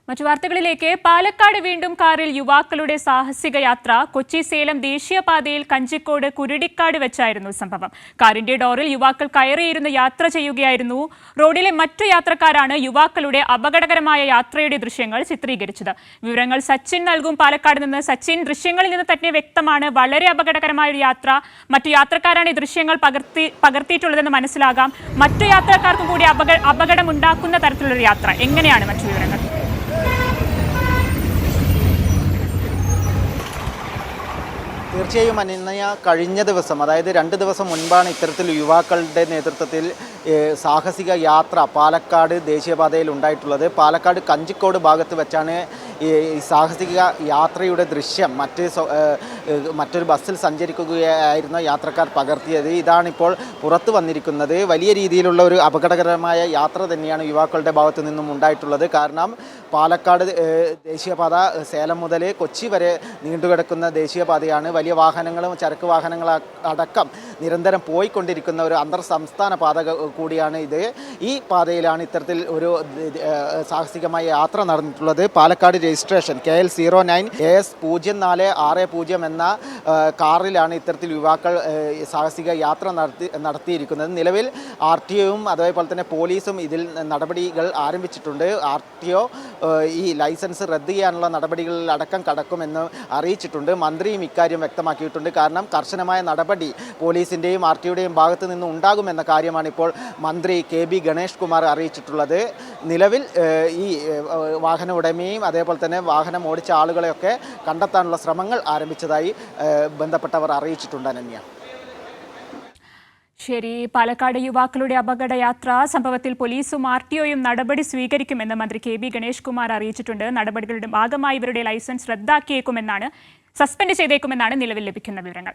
മറ്റു വാർത്തകളിലേക്ക്. പാലക്കാട് വീണ്ടും കാറിൽ യുവാക്കളുടെ സാഹസിക യാത്ര. കൊച്ചി സേലം ദേശീയപാതയിൽ കഞ്ചിക്കോട് കുരുടിക്കാട് വെച്ചായിരുന്നു സംഭവം. കാറിന്റെ ഡോറിൽ യുവാക്കൾ കയറിയിരുന്ന് യാത്ര ചെയ്യുകയായിരുന്നു. റോഡിലെ മറ്റു യാത്രക്കാരാണ് യുവാക്കളുടെ അപകടകരമായ യാത്രയുടെ ദൃശ്യങ്ങൾ ചിത്രീകരിച്ചത്. വിവരങ്ങൾ സച്ചിൻ നൽകും. പാലക്കാട് നിന്ന് സച്ചിൻ, ദൃശ്യങ്ങളിൽ നിന്ന് തന്നെ വ്യക്തമാണ് വളരെ അപകടകരമായ ഒരു യാത്ര. മറ്റു യാത്രക്കാരാണ് ഈ ദൃശ്യങ്ങൾ പകർത്തിയിട്ടുള്ളതെന്ന് മനസ്സിലാകാം. മറ്റു യാത്രക്കാർക്കും കൂടി അപകടമുണ്ടാക്കുന്ന തരത്തിലുള്ള യാത്ര. എങ്ങനെയാണ് മറ്റു വിവരങ്ങൾ? തീർച്ചയായും അനന്യ, കഴിഞ്ഞ ദിവസം അതായത് 2 ദിവസം മുൻപാണ് ഇത്തരത്തിൽ യുവാക്കളുടെ നേതൃത്വത്തിൽ സാഹസിക യാത്ര പാലക്കാട് ദേശീയപാതയിൽ ഉണ്ടായിട്ടുള്ളത്. പാലക്കാട് കഞ്ചിക്കോട് ഭാഗത്ത് വെച്ചാണ് ഈ സാഹസിക യാത്രയുടെ ദൃശ്യം മറ്റൊരു ബസ്സിൽ സഞ്ചരിക്കുകയായിരുന്ന യാത്രക്കാർ പകർത്തിയത്. ഇതാണിപ്പോൾ പുറത്തു വന്നിരിക്കുന്നത്. വലിയ രീതിയിലുള്ള ഒരു അപകടകരമായ യാത്ര തന്നെയാണ് യുവാക്കളുടെ ഭാഗത്തു നിന്നും ഉണ്ടായിട്ടുള്ളത്. കാരണം പാലക്കാട് ദേശീയപാത സേലം മുതൽ കൊച്ചി വരെ നീണ്ടുകിടക്കുന്ന ദേശീയപാതയാണ്. വലിയ വാഹനങ്ങളും ചരക്ക് വാഹനങ്ങളടക്കം നിരന്തരം പോയിക്കൊണ്ടിരിക്കുന്ന ഒരു അന്തർ സംസ്ഥാന പാത കൂടിയാണ് ഇത്. ഈ പാതയിലാണ് ഇത്തരത്തിൽ ഒരു സാഹസികമായ യാത്ര നടന്നിട്ടുള്ളത്. പാലക്കാട് രജിസ്ട്രേഷൻ KL 09 AS 0460 എന്ന കാറിലാണ് ഇത്തരത്തിൽ യുവാക്കൾ സാഹസിക യാത്ര നടത്തിയിരിക്കുന്നത്. നിലവിൽ RTOയും അതേപോലെ തന്നെ പോലീസും ഇതിൽ നടപടികൾ ആരംഭിച്ചിട്ടുണ്ട്. RTO ഈ ലൈസൻസ് റദ്ദ് ചെയ്യാനുള്ള നടപടികളിൽ അടക്കം കടക്കുമെന്ന് അറിയിച്ചിട്ടുണ്ട്. മന്ത്രിയും ഇക്കാര്യം വ്യക്തമാക്കിയിട്ടുണ്ട്. കാരണം കർശനമായ നടപടി പോലീസിൻ്റെയും RTOയുടെയും ഭാഗത്ത് നിന്ന് ഉണ്ടാകുമെന്ന കാര്യമാണ് ഇപ്പോൾ മന്ത്രി KB ഗണേഷ് കുമാർ അറിയിച്ചിട്ടുള്ളത്. നിലവിൽ ഈ വാഹന ഉടമയും അതേപോലെ തന്നെ വാഹനം ഓടിച്ച ആളുകളെയൊക്കെ കണ്ടെത്താനുള്ള ശ്രമങ്ങൾ ആരംഭിച്ചതായി ബന്ധപ്പെട്ടവർ അറിയിച്ചിട്ടുണ്ട്. അനന്യ, ശരി. പാലക്കാട് യുവാക്കളുടെ അപകടയാത്ര സംഭവത്തിൽ പോലീസും RTOയും നടപടി സ്വീകരിക്കുമെന്ന് മന്ത്രി KB ഗണേഷ് കുമാർ അറിയിച്ചിട്ടുണ്ട്. നടപടികളുടെ ഭാഗമായി ഇവരുടെ ലൈസൻസ് സസ്പെൻഡ് ചെയ്തേക്കുമെന്നാണ് നിലവിൽ ലഭിക്കുന്ന വിവരങ്ങൾ.